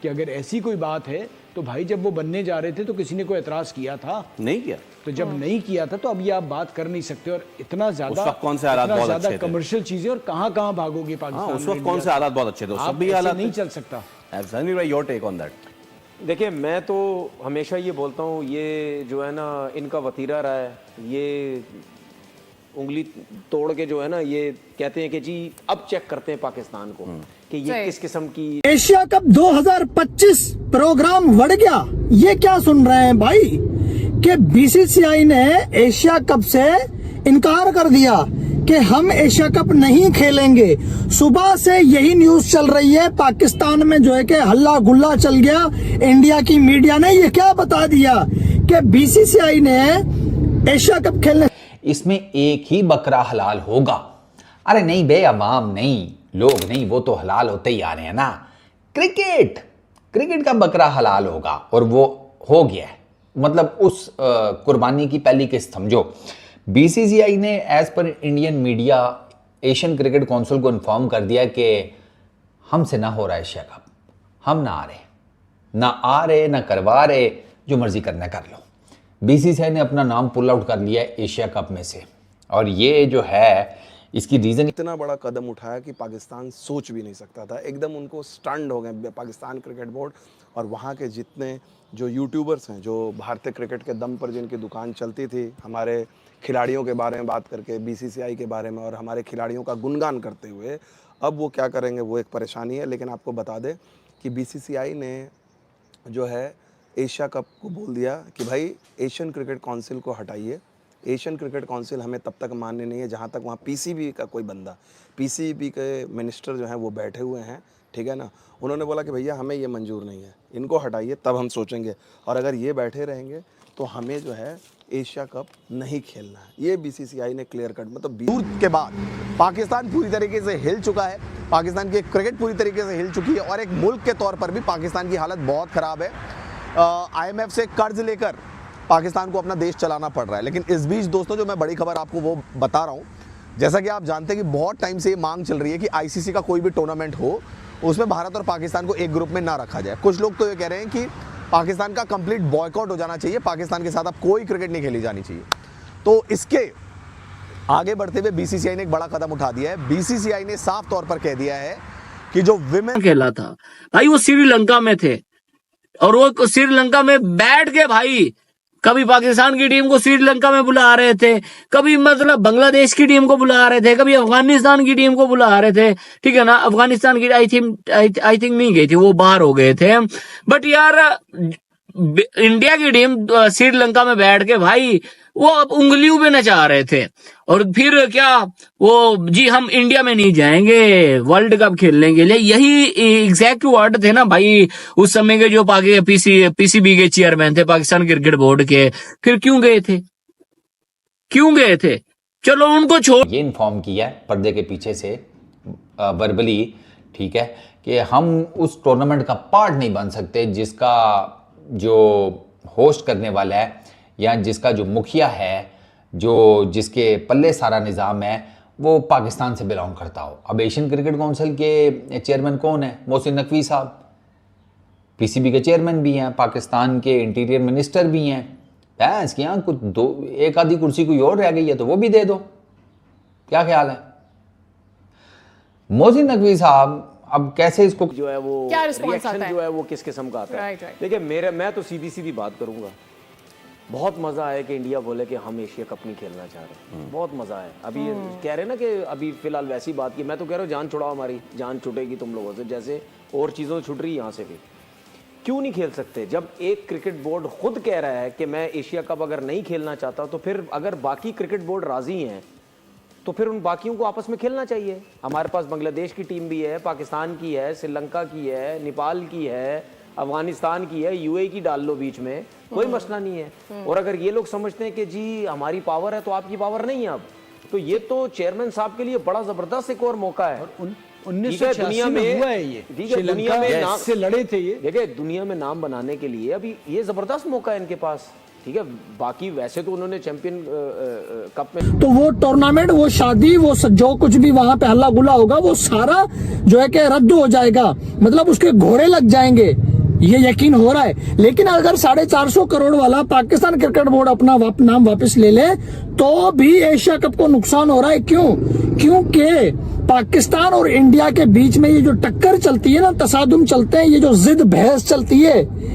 कि अगर ऐसी कोई बात है तो भाई जब वो बनने जा रहे थे तो किसी ने कोई एतराज किया था? नहीं किया। तो जब नहीं किया था तो अब ये आप बात कर नहीं सकते। और इतना ज्यादा उस वक्त कौन से हालात बहुत अच्छे थे? कमर्शियल चीजें और कहाँ भागोगी पाकिस्तान? उस वक्त कौन से हालात बहुत अच्छे थे? उस सब भी हालात नहीं चल सकता। Your take on that? देखिए, मैं तो हमेशा ये बोलता हूँ, ये जो है ना इनका वतीरा रहा है, ये उंगली तोड़ के जो है ना ये कहते हैं कि जी अब चेक करते हैं पाकिस्तान को कि ये किस किस्म की। एशिया कप 2025 प्रोग्राम बढ़ गया, ये क्या सुन रहे हैं भाई कि बीसीसीआई ने एशिया कप से इनकार कर दिया कि हम एशिया कप नहीं खेलेंगे। सुबह से यही न्यूज चल रही है, पाकिस्तान में जो है कि हल्ला गुल्ला चल गया। इंडिया की मीडिया ने ये क्या बता दिया कि बीसीसीआई ने एशिया कप खेलने। इसमें एक ही बकरा हलाल होगा। अरे नहीं बे, अवाम नहीं, लोग नहीं, वो तो हलाल होते ही आ रहे हैं ना। क्रिकेट का बकरा हलाल होगा और वो हो गया है। मतलब उस कुर्बानी की पहली किस्त समझो। बीसीसीआई ने as per Indian media Asian cricket council को इन्फॉर्म कर दिया कि हमसे ना हो रहा है एशिया कप, हम ना आ रहे ना करवा रहे, जो मर्जी करना कर लो। बीसीसीआई ने अपना नाम पुल आउट कर लिया है एशिया कप में से। और ये जो है इसकी रीजन, इतना बड़ा कदम उठाया कि पाकिस्तान सोच भी नहीं सकता था। एकदम उनको स्टंड हो गए पाकिस्तान क्रिकेट बोर्ड और वहाँ के जितने जो यूट्यूबर्स हैं, जो भारतीय क्रिकेट के दम पर जिनकी दुकान चलती थी, हमारे खिलाड़ियों के बारे में बात करके, बीसीसीआई के बारे में और हमारे खिलाड़ियों का गुणगान करते हुए, अब वो क्या करेंगे वो एक परेशानी है। लेकिन आपको बता दें कि बीसीसीआई ने जो है एशिया कप को बोल दिया कि भाई एशियन क्रिकेट काउंसिल को हटाइए। एशियन क्रिकेट काउंसिल हमें तब तक मान्य नहीं है जहाँ तक वहाँ पीसीबी का कोई बंदा, पीसीबी के मिनिस्टर जो हैं वो बैठे हुए हैं, ठीक है ना। उन्होंने बोला कि भैया हमें ये मंजूर नहीं है, इनको हटाइए तब हम सोचेंगे। और अगर ये बैठे रहेंगे तो हमें जो है एशिया कप नहीं खेलना है। ये बीसीसीआई ने क्लियर कट, मतलब दूर के बाद पाकिस्तान पूरी तरीके से हिल चुका है। पाकिस्तान की क्रिकेट पूरी तरीके से हिल चुकी है और एक मुल्क के तौर पर भी पाकिस्तान की हालत बहुत ख़राब है। IMF से कर्ज लेकर पाकिस्तान को अपना देश चलाना पड़ रहा है। लेकिन इस बीच दोस्तों, जो मैं बड़ी खबर आपको वो बता रहा हूँ, जैसा कि आप जानते हैं कि बहुत टाइम से ये मांग चल रही है कि ICC का कोई भी टूर्नामेंट हो उसमें भारत और पाकिस्तान को एक ग्रुप में ना रखा जाए। कुछ लोग तो ये कह रहे हैं कि पाकिस्तान का कंप्लीट बॉयकॉट हो जाना चाहिए, पाकिस्तान के साथ अब कोई क्रिकेट नहीं खेली जानी चाहिए। तो इसके आगे बढ़ते हुए बीसीसीआई ने एक बड़ा कदम उठा दिया है। बीसीसीआई ने साफ तौर पर कह दिया है कि जो विमेन खेला था भाई, वो श्रीलंका में थे और वो श्रीलंका में बैठ के भाई कभी पाकिस्तान की टीम को श्रीलंका में बुला रहे थे, कभी मतलब बांग्लादेश की टीम को बुला रहे थे, कभी अफगानिस्तान की टीम को बुला रहे थे, ठीक है ना। अफगानिस्तान की आई थिंक नहीं गई थी, वो बाहर हो गए थे। बट यार इंडिया की टीम श्रीलंका में बैठ के भाई वो अब उंगलियों पे नचा रहे थे। और फिर क्या वो जी हम इंडिया में नहीं जाएंगे वर्ल्ड कप खेलने के लिए, यही एग्जैक्ट वर्ड थे ना भाई उस समय के जो पीसीबी के चेयरमैन थे पाकिस्तान क्रिकेट बोर्ड के। फिर क्यों गए थे? चलो उनको छोड़। ये इन्फॉर्म किया है पर्दे के पीछे से वर्बली, ठीक है, कि हम उस टूर्नामेंट का पार्ट नहीं बन सकते जिसका जो होस्ट करने वाला है या जिसका जो मुखिया है, जो जिसके पल्ले सारा निज़ाम है, वो पाकिस्तान से बिलोंग करता हो। अब एशियन क्रिकेट काउंसिल के चेयरमैन कौन है? मोहसिन नकवी साहब, पीसीबी के चेयरमैन भी हैं, पाकिस्तान के इंटीरियर मिनिस्टर भी हैं। बस कि यहाँ कुछ दो एक आधी कुर्सी कोई और रह गई है तो वो भी दे दो, क्या ख्याल है? मोहसिन नकवी साहब अब कैसे इसको जो है वो रिएक्शन जो है वो किस किस्म का आता है। देखिए मैं तो सीधी बात करूंगा, बहुत मज़ा आया कि इंडिया बोले कि हम एशिया कप नहीं खेलना चाह रहे। बहुत मज़ा आया। अभी कह रहे ना कि अभी फिलहाल वैसी बात की, मैं तो कह रहा हूँ जान छुड़ाओ, हमारी जान छुटेगी तुम लोगों से जैसे और चीज़ों से छुट रही है यहाँ से भी। क्यों नहीं खेल सकते? जब एक क्रिकेट बोर्ड खुद कह रहा है कि मैं एशिया कप अगर नहीं खेलना चाहता, तो फिर अगर बाकी क्रिकेट बोर्ड राज़ी हैं तो फिर उन बाकियों को आपस में खेलना चाहिए। हमारे पास बांग्लादेश की टीम भी है, पाकिस्तान की है, श्रीलंका की है, नेपाल की है, अफगानिस्तान की है, यूएई की डाल लो बीच में, कोई मसला नहीं है। और अगर ये लोग समझते हैं कि जी हमारी पावर है तो आपकी पावर नहीं है अब, तो ये तो चेयरमैन साहब के लिए बड़ा जबरदस्त एक और मौका है। 1986 में हुआ है ये, दुनिया में नाम से लड़े थे ये। देखिए दुनिया में नाम बनाने के लिए अभी ये जबरदस्त मौका है इनके पास ठीक है, बाकी वैसे तो उन्होंने चैंपियन कप में तो वो टूर्नामेंट, वो शादी, वो जो कुछ भी वहां पे हल्ला गुल्ला होगा वो सारा जो है कि रद्द हो जाएगा, मतलब उसके घोड़े लग जाएंगे, ये यकीन हो रहा है। लेकिन अगर 450 करोड़ वाला पाकिस्तान क्रिकेट बोर्ड अपना नाम वापस ले ले तो भी एशिया कप को नुकसान हो रहा है। क्यों? क्योंकि पाकिस्तान और इंडिया के बीच में ये जो टक्कर चलती है ना, तसादुम चलते हैं, ये जो जिद बहस चलती है,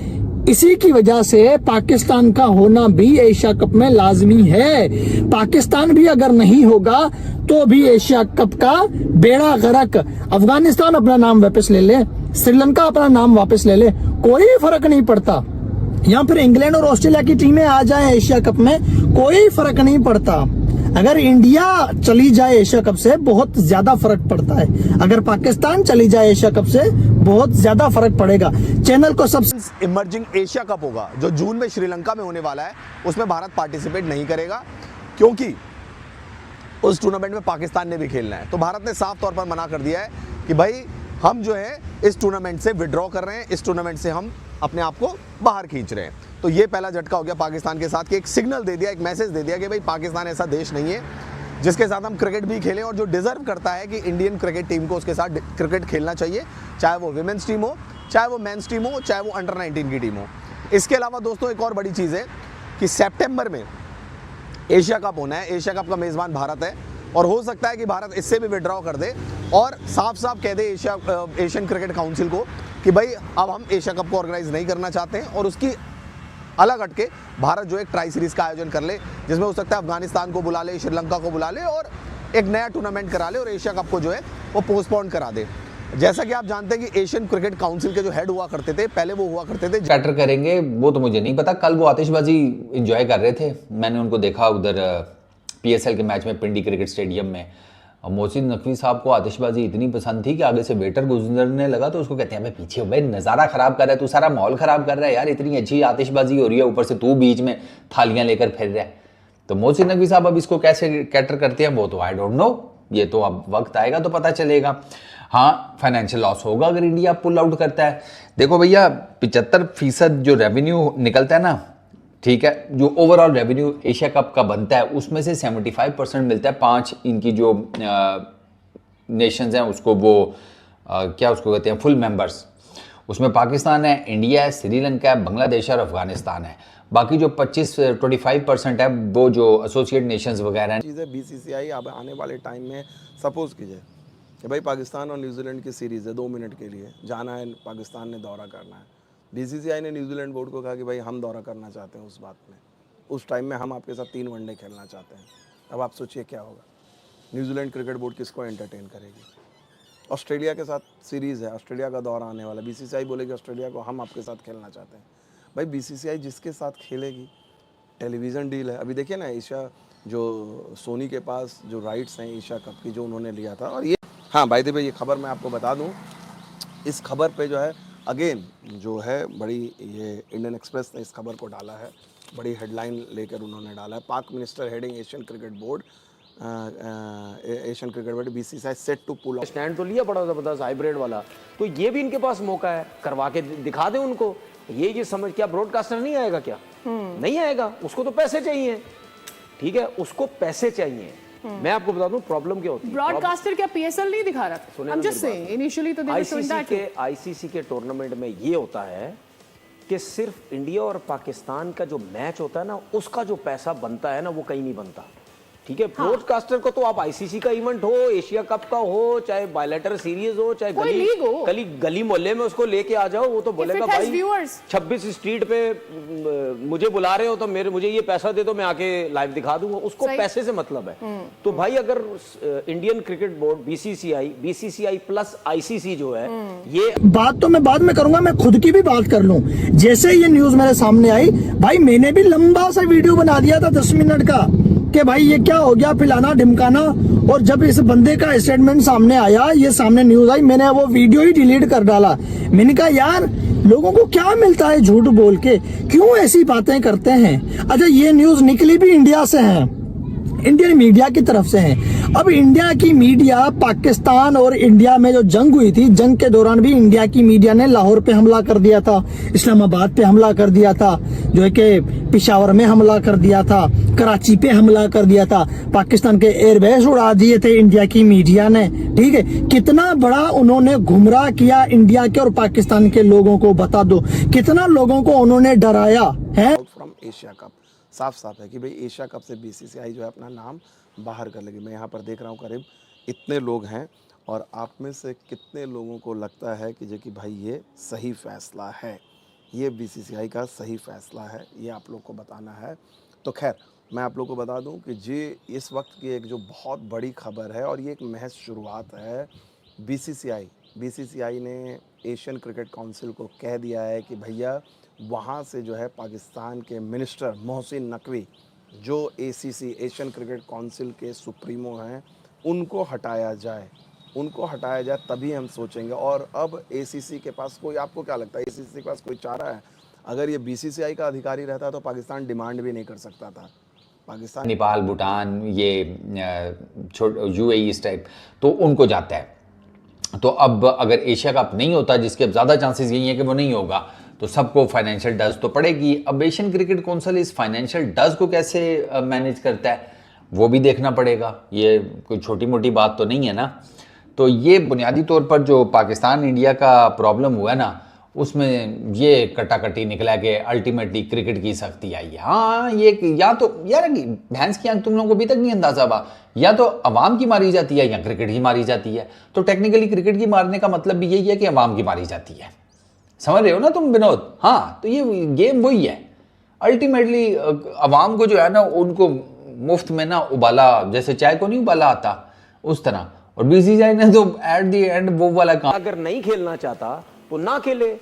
इसी की वजह से पाकिस्तान का होना भी एशिया कप में लाजमी है। पाकिस्तान भी अगर नहीं होगा तो भी एशिया कप का बेड़ा गर्क। अफगानिस्तान अपना नाम वापस ले ले, श्रीलंका अपना नाम वापस ले ले, कोई फर्क नहीं पड़ता। या फिर इंग्लैंड और ऑस्ट्रेलिया की टीमें आ जाए एशिया कप में, कोई फर्क नहीं पड़ता। अगर इंडिया चली जाए एशिया कप से बहुत ज्यादा फर्क पड़ता है, अगर पाकिस्तान चली जाए एशिया कप से बहुत ज्यादा फर्क पड़ेगा। चैनल को सबसे इमर्जिंग एशिया कप होगा जो जून में श्रीलंका में होने वाला है, उसमें भारत पार्टिसिपेट नहीं करेगा क्योंकि उस टूर्नामेंट में पाकिस्तान ने भी खेलना है। तो भारत ने साफ तौर पर मना कर दिया है कि भाई हम जो है इस टूर्नामेंट से विड्रॉ कर रहे हैं, इस टूर्नामेंट से हम अपने आप को बाहर खींच रहे हैं। तो ये पहला झटका हो गया पाकिस्तान के साथ कि एक सिग्नल दे दिया, एक मैसेज दे दिया कि भाई पाकिस्तान ऐसा देश नहीं है जिसके साथ हम क्रिकेट भी खेलें, और जो डिजर्व करता है कि इंडियन क्रिकेट टीम को उसके साथ क्रिकेट खेलना चाहिए, चाहे वो विमेंस टीम हो, चाहे वो मेंस टीम हो, चाहे वो अंडर 19 की टीम हो। इसके अलावा दोस्तों एक और बड़ी चीज़ है कि सितंबर में एशिया कप होना है, एशिया कप का मेज़बान भारत है, और हो सकता है कि भारत इससे भी विड्रॉ कर दे और साफ साफ कह दे एशियन क्रिकेट काउंसिल को कि भाई अब हम एशिया कप को ऑर्गेनाइज नहीं करना चाहते हैं, और उसकी अलग हटके भारत जो एक ट्राई सीरीज का आयोजन कर ले, जिसमें हो सकता है अफगानिस्तान को बुला ले, श्रीलंका को बुला ले और एक नया टूर्नामेंट करा ले और एशिया कप को जो है वो पोस्टपोन करा दे। जैसा कि आप जानते हैं कि एशियन क्रिकेट काउंसिल के जो हेड हुआ करते थे, पहले वो हुआ करते थे, कैटर करेंगे वो तो मुझे नहीं पता। कल वो आतिशबाजी एंजॉय कर रहे थे, मैंने उनको देखा उधर PSL के मैच में पिंडी क्रिकेट स्टेडियम में। और मोहसिन नकवी साहब को आतिशबाजी इतनी पसंद थी कि आगे से वेटर गुजरने लगा तो उसको कहते हैं भाई पीछे हो, भाई नज़ारा ख़राब कर रहा है तू, सारा माहौल ख़राब कर रहा है यार, इतनी अच्छी आतिशबाजी हो रही है, ऊपर से तू बीच में थालियां लेकर फिर रहा है। तो मोहसिन नकवी साहब अब इसको कैसे कैटर करते हैं वो तो आई डोंट नो, ये तो अब वक्त आएगा तो पता चलेगा। हाँ, फाइनेंशियल लॉस होगा अगर इंडिया पुल आउट करता है। देखो भैया 75% जो रेवेन्यू निकलता है ना, ठीक है, जो ओवरऑल रेवेन्यू एशिया कप का बनता है उसमें से 75% मिलता है 5 इनकी जो नेशंस हैं उसको, वो क्या उसको कहते हैं, फुल मेंबर्स। उसमें पाकिस्तान है, इंडिया है, श्रीलंका है, बांग्लादेश और अफगानिस्तान है। बाकी जो 25% है वो जो एसोसिएट नेशंस वगैरह हैं। चीज़ें BCCI अब आने वाले टाइम में सपोज कीजिए कि भाई पाकिस्तान और न्यूजीलैंड की सीरीज़ है, 2 मिनट के लिए जाना है, पाकिस्तान ने दौरा करना है। BCCI ने न्यूजीलैंड बोर्ड को कहा कि भाई हम दौरा करना चाहते हैं उस बात में, उस टाइम में हम आपके साथ 3 वनडे खेलना चाहते हैं। अब आप सोचिए क्या होगा, न्यूजीलैंड क्रिकेट बोर्ड किसको एंटरटेन करेगी? ऑस्ट्रेलिया के साथ सीरीज़ है, ऑस्ट्रेलिया का दौरा आने वाला, BCCI बोलेगी ऑस्ट्रेलिया को हम आपके साथ खेलना चाहते हैं। भाई BCCI जिसके साथ खेलेगी, टेलीविज़न डील है। अभी देखिए ना, एशिया जो सोनी के पास जो राइट्स हैं एशिया कप की जो उन्होंने लिया था, और ये हाँ भाई भाई ये खबर मैं आपको बता दूँ, इस खबर पे जो है अगेन जो है बड़ी, ये इंडियन एक्सप्रेस ने इस खबर को डाला है, बड़ी हेडलाइन लेकर उन्होंने डाला है, Pak minister heading Asian cricket board, Asian cricket board BCCI set to pull out. Stand तो लिया बड़ा ज़बरदस्त हाइब्रिड वाला, तो ये भी इनके पास मौका है, करवा के दिखा दे उनको। ये समझ, क्या ब्रॉडकास्टर नहीं आएगा क्या? नहीं आएगा, उसको तो पैसे चाहिए, ठीक है, उसको पैसे चाहिए। मैं आपको बता दूं प्रॉब्लम क्या होती है। ब्रॉडकास्टर क्या PSL नहीं दिखा रहा? I'm just saying, initially तो ICC के टूर्नामेंट में ये होता है कि सिर्फ इंडिया और पाकिस्तान का जो मैच होता है ना, उसका जो पैसा बनता है ना, वो कहीं नहीं बनता, ठीक है। ब्रॉडकास्टर को तो आप ICC का इवेंट हो, एशिया कप का हो, चाहे बायलैटरल सीरीज हो, चाहे गली मोहल्ले में उसको लेके आ जाओ, वो तो बोलेगा भाई 26 स्ट्रीट पे मुझे बुला रहे हो तो मुझे ये पैसा दे दो, मैं आके लाइव दिखा दूंगा। उसको पैसे से मतलब है। तो भाई अगर Indian cricket board BCCI plus ICC जो है, ये बात तो मैं बाद में करूंगा, मैं खुद की भी बात कर लूं। जैसे ये न्यूज मेरे सामने आई, भाई मैंने भी लंबा सा वीडियो बना दिया था 10 मिनट का कि भाई ये क्या हो गया, फिलाना ढिमकाना। और जब इस बंदे का स्टेटमेंट सामने आया, ये सामने न्यूज आई, मैंने वो वीडियो ही डिलीट कर डाला। मैंने कहा यार लोगों को क्या मिलता है झूठ बोल के, क्यों ऐसी बातें करते हैं। अच्छा, ये न्यूज निकली भी इंडिया से है, इंडियन मीडिया की तरफ से है। अब इंडिया की मीडिया, पाकिस्तान और इंडिया में जो जंग हुई थी, जंग के दौरान भी इंडिया की मीडिया ने लाहौर पे हमला कर दिया था, इस्लामाबाद पे हमला कर दिया था, जो है कि पिशावर में हमला कर दिया था, कराची पे हमला कर दिया था, पाकिस्तान के एयरबेस उड़ा दिए थे इंडिया की मीडिया ने। ठीक है, कितना बड़ा उन्होंने गुमराह किया इंडिया के और पाकिस्तान के लोगों को, बता दो कितना लोगों को उन्होंने डराया है। फ्रॉम एशिया कप साफ साफ है कि भाई एशिया कप से बीसीसीआई जो है अपना नाम बाहर कर लेगी। मैं यहाँ पर देख रहा हूँ करीब इतने लोग हैं, और आप में से कितने लोगों को लगता है कि जो कि भाई ये सही फैसला है, ये बीसीसीआई का सही फैसला है, ये आप लोग को बताना है। तो खैर मैं आप लोग को बता दूं कि ये इस वक्त की एक जो बहुत बड़ी खबर है, और ये एक महज शुरुआत है। बीसीसीआई ने एशियन क्रिकेट काउंसिल को कह दिया है कि भैया वहाँ से जो है पाकिस्तान के मिनिस्टर मोहसिन नकवी, जो एसीसी एशियन क्रिकेट काउंसिल के सुप्रीमो हैं, उनको हटाया जाए, उनको हटाया जाए, तभी हम सोचेंगे। और अब एसीसी के पास कोई, आपको क्या लगता है एसीसी के पास कोई चारा है? अगर ये बीसीसीआई का अधिकारी रहता तो पाकिस्तान डिमांड भी नहीं कर सकता था। पाकिस्तान, नेपाल, भूटान, ये यूएई इस टाइप, तो उनको जाता है। तो अब अगर एशिया कप नहीं होता, जिसके अब ज़्यादा चांसेस यही है कि वो नहीं होगा, तो सबको फाइनेंशियल डज तो पड़ेगी। अब एशियन क्रिकेट काउंसिल इस फाइनेंशियल डज को कैसे मैनेज करता है वो भी देखना पड़ेगा। ये कोई छोटी मोटी बात तो नहीं है ना। तो ये बुनियादी तौर पर जो पाकिस्तान इंडिया का प्रॉब्लम हुआ ना, उसमें ये कटाकटी निकला कि अल्टीमेटली क्रिकेट की सख्ती आई है। हाँ, ये या तो यार भैंस की आंख तुम लोगों को अभी तक नहीं अंदाजा हुआ, या तो अवाम की मारी जाती है या क्रिकेट ही मारी जाती है। तो टेक्निकली क्रिकेट की मारने का मतलब भी यही है कि अवाम की मारी जाती है। समझ रहे हो ना तुम विनोद? हाँ, तो ये गेम वही है। अल्टीमेटली अवाम को जो है ना, उनको मुफ्त में ना उबाला, जैसे चाय को नहीं उबाला आता, उस तरह। और बीसीसीआई ने तो एट द एंड वो वाला काम, अगर नहीं खेलना चाहता तो ना खेले,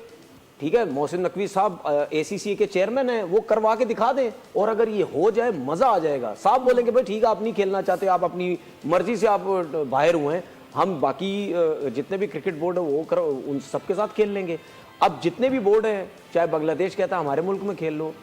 ठीक है। मोहसिन नकवी साहब एसीसी के चेयरमैन हैं, वो करवा के दिखा दें, और अगर ये हो जाए मजा आ जाएगा। साहब बोलेंगे भाई ठीक है, आप नहीं खेलना चाहते, आप अपनी मर्जी से आप बाहर हुए हैं, हम बाकी जितने भी क्रिकेट बोर्ड है वो करो, उन सबके साथ खेल लेंगे। अब जितने भी बोर्ड हैं, चाहे बांग्लादेश कहता है हमारे मुल्क में खेल लो,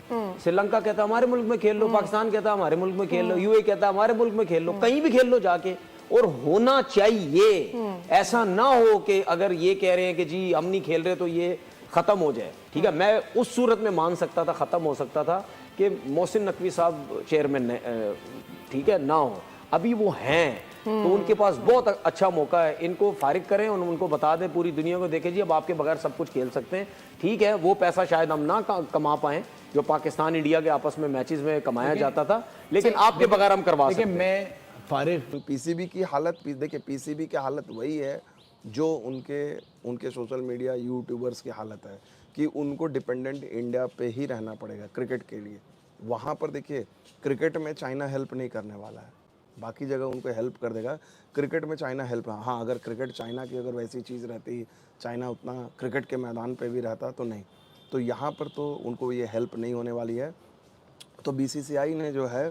श्रीलंका कहता है हमारे मुल्क में खेल लो, पाकिस्तान कहता है हमारे मुल्क में खेल लो, यूएई कहता है हमारे मुल्क में खेल लो, कहीं भी खेल लो जाके। और होना चाहिए, ऐसा ना हो कि अगर ये कह रहे हैं कि जी हम नहीं खेल रहे तो ये खत्म हो जाए। ठीक है, मैं उस सूरत में मान सकता था, खत्म हो सकता था कि मोहसिन नकवी साहब चेयरमैन ने, ठीक है, ना हो। अभी वो हैं, तो उनके पास बहुत अच्छा मौका है, इनको फारिग करें और उनको बता दें पूरी दुनिया को, देखें जी अब आपके बगैर सब कुछ खेल सकते हैं। ठीक है, वो पैसा शायद हम ना कमा पाएं जो पाकिस्तान इंडिया के आपस में मैचेस में कमाया जाता था, लेकिन आपके बगैर हम करवा सकते हैं। मैं फारिग, पीसीबी की हालत, देखिए पीसीबी की हालत वही है जो उनके सोशल मीडिया यूट्यूबर्स की हालत है, कि उनको डिपेंडेंट इंडिया पे ही रहना पड़ेगा क्रिकेट के लिए। वहाँ पर देखिए क्रिकेट में चाइना हेल्प नहीं करने वाला है, बाकी जगह उनको हेल्प कर देगा, क्रिकेट में चाइना हेल्प। हाँ, अगर क्रिकेट चाइना की अगर वैसी चीज़ रहती, चाइना उतना क्रिकेट के मैदान पे भी रहता तो नहीं, तो यहाँ पर तो उनको ये हेल्प नहीं होने वाली है। तो बीसीसीआई ने जो है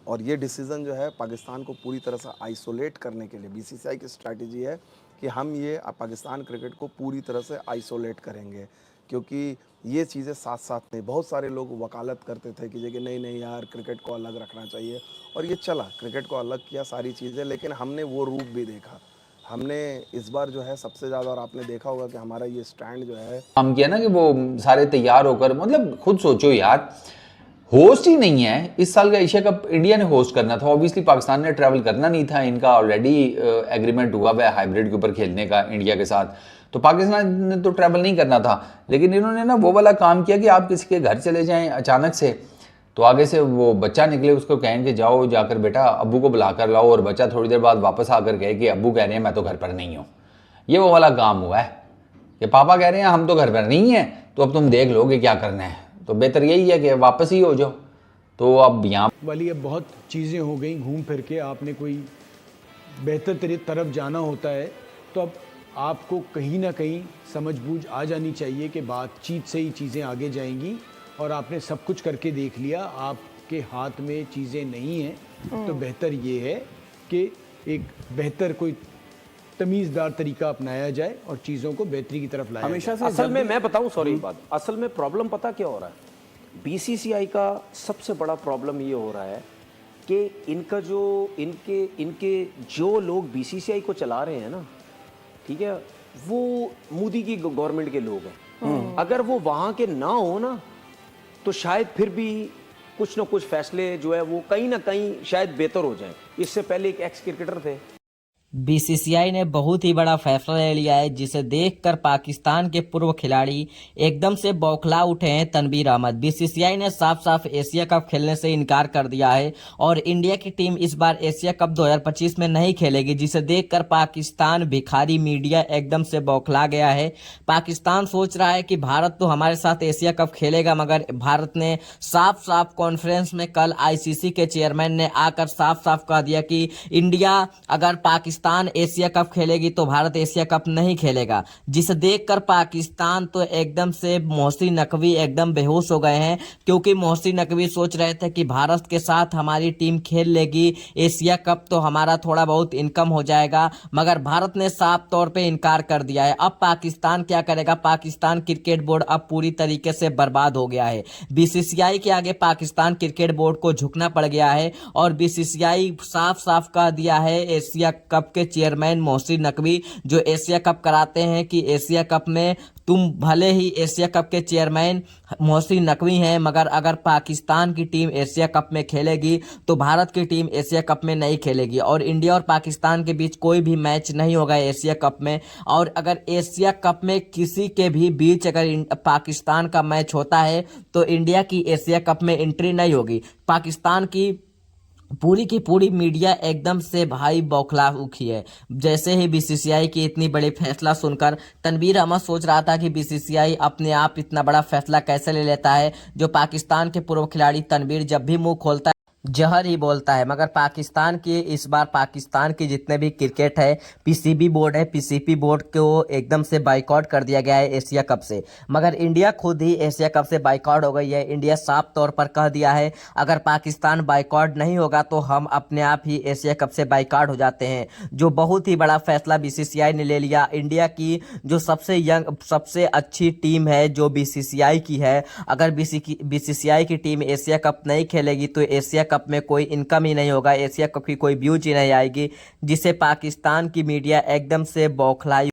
और ये डिसीज़न जो है पाकिस्तान को पूरी तरह से आइसोलेट करने के लिए, बीसीसीआई की स्ट्रैटेजी है कि हम ये पाकिस्तान क्रिकेट को पूरी तरह से आइसोलेट करेंगे, क्योंकि ये चीज़ें साथ साथ नहीं, बहुत सारे लोग वकालत करते थे कि नहीं यार क्रिकेट को अलग रखना चाहिए, और ये चला, क्रिकेट को अलग किया सारी चीज़ें, लेकिन हमने वो रूप भी देखा। हमने इस बार जो है सबसे ज़्यादा, और आपने देखा होगा कि हमारा ये स्टैंड जो है काम किया ना कि वो सारे तैयार होकर, मतलब खुद सोचो यार, होस्ट ही नहीं है इस साल का एशिया कप, इंडिया ने होस्ट करना था। ऑब्वियसली पाकिस्तान ने ट्रैवल करना नहीं था, इनका ऑलरेडी एग्रीमेंट हुआ हुआ है हाइब्रिड के ऊपर खेलने का इंडिया के साथ, तो पाकिस्तान ने तो ट्रैवल नहीं करना था। लेकिन इन्होंने ना वो वाला काम किया कि आप किसी के घर चले जाएं अचानक से, तो आगे से वो बच्चा निकले, उसको कहें कि जाओ जाकर बेटा अब्बू को बुला कर लाओ, और बच्चा थोड़ी देर बाद वापस आकर कहे कि अब्बू कह रहे हैं मैं तो घर पर नहीं हूँ। ये वो वाला काम हुआ है कि पापा कह रहे हैं हम तो घर पर नहीं हैं, तो अब तुम देख लो कि क्या करना है, तो बेहतर यही है कि वापस ही हो जाओ। तो अब यहाँ वाली अब बहुत चीज़ें हो गई, घूम फिर के आपने कोई बेहतर तरफ जाना होता है, तो अब आपको कहीं ना कहीं समझबूझ आ जानी चाहिए कि बातचीत से ही चीज़ें आगे जाएंगी, और आपने सब कुछ करके देख लिया, आपके हाथ में चीज़ें नहीं हैं, तो बेहतर ये है कि एक बेहतर कोई तमीज़दार तरीका अपनाया जाए और चीज़ों को बेहतरी की तरफ लाया हमेशा जाए। से असल में मैं बताऊं, सॉरी बात, असल में प्रॉब्लम पता क्या हो रहा है, बीसीसीआई का सबसे बड़ा प्रॉब्लम ये हो रहा है कि इनका जो इनके जो लोग बीसीसीआई को चला रहे हैं ना, ठीक है, वो मोदी की गवर्नमेंट के लोग हैं। अगर वो वहाँ के ना हो ना, तो शायद फिर भी कुछ ना कुछ फैसले जो है वो कहीं ना कहीं शायद बेहतर हो जाए। इससे पहले एक एक्स क्रिकेटर थे, बीसीसीआई ने बहुत ही बड़ा फैसला ले लिया है, जिसे देखकर पाकिस्तान के पूर्व खिलाड़ी एकदम से बौखला उठे हैं। तनवीर अहमद, बीसीसीआई ने साफ साफ एशिया कप खेलने से इनकार कर दिया है और इंडिया की टीम इस बार एशिया कप 2025 में नहीं खेलेगी, जिसे देखकर पाकिस्तान भिखारी मीडिया एकदम से बौखला गया है। पाकिस्तान सोच रहा है कि भारत तो हमारे साथ एशिया कप खेलेगा, मगर भारत ने साफ साफ कॉन्फ्रेंस में कल आईसीसी के चेयरमैन ने आकर साफ साफ कह दिया कि इंडिया अगर पाकिस्तान एशिया कप खेलेगी तो भारत एशिया कप नहीं खेलेगा, जिसे देखकर पाकिस्तान तो एकदम से मोहसिन नकवी एकदम बेहोश हो गए हैं, क्योंकि मोहसिन नकवी सोच रहे थे कि भारत के साथ हमारी टीम खेल लेगी एशिया कप तो हमारा थोड़ा बहुत इनकम हो जाएगा, मगर भारत ने साफ तौर पे इनकार कर दिया है। अब पाकिस्तान क्या करेगा? पाकिस्तान क्रिकेट बोर्ड अब पूरी तरीके से बर्बाद हो गया है। बीसीसीआई के आगे पाकिस्तान क्रिकेट बोर्ड को झुकना पड़ गया है और बीसीसीआई साफ साफ कह दिया है एशिया कप के चेयरमैन मोहसिन नकवी जो एशिया कप कराते हैं कि एशिया कप में तुम भले ही एशिया कप के चेयरमैन मोहसिन नकवी हैं, मगर अगर पाकिस्तान की टीम एशिया कप में खेलेगी तो भारत की टीम एशिया कप में नहीं खेलेगी और इंडिया और पाकिस्तान के बीच कोई भी मैच नहीं होगा एशिया कप में। और अगर एशिया कप में किसी के भी बीच अगर पाकिस्तान का मैच होता है तो इंडिया की एशिया कप में एंट्री नहीं होगी। पाकिस्तान की पूरी मीडिया एकदम से भाई बौखला उठी है। जैसे ही बीसीसीआई की इतनी बड़ी फैसला सुनकर तनवीर अहमद सोच रहा था कि बीसीसीआई अपने आप इतना बड़ा फैसला कैसे ले लेता है। जो पाकिस्तान के पूर्व खिलाड़ी तनवीर जब भी मुंह खोलता है जहर ही बोलता है, मगर पाकिस्तान की इस बार पाकिस्तान की जितने भी क्रिकेट है पीसीबी बोर्ड है, पीसीबी बोर्ड को एकदम से बाइकआउट कर दिया गया है एशिया कप से, मगर इंडिया खुद ही एशिया कप से बाइकआउट हो गई है। इंडिया साफ तौर पर कह दिया है अगर पाकिस्तान बाइकआउट नहीं होगा तो हम अपने आप ही एशिया कप से बाइकआउट हो जाते हैं। जो बहुत ही बड़ा फैसला बीसीसीआई ने ले लिया। इंडिया की जो सबसे यंग सबसे अच्छी टीम है जो बीसीसीआई की है, अगर बीसीसीआई की टीम एशिया कप नहीं खेलेगी तो एशिया कप में कोई इनकम ही नहीं होगा, एशिया कप की कोई व्यूज ही नहीं आएगी, जिसे पाकिस्तान की मीडिया एकदम से बौखलाई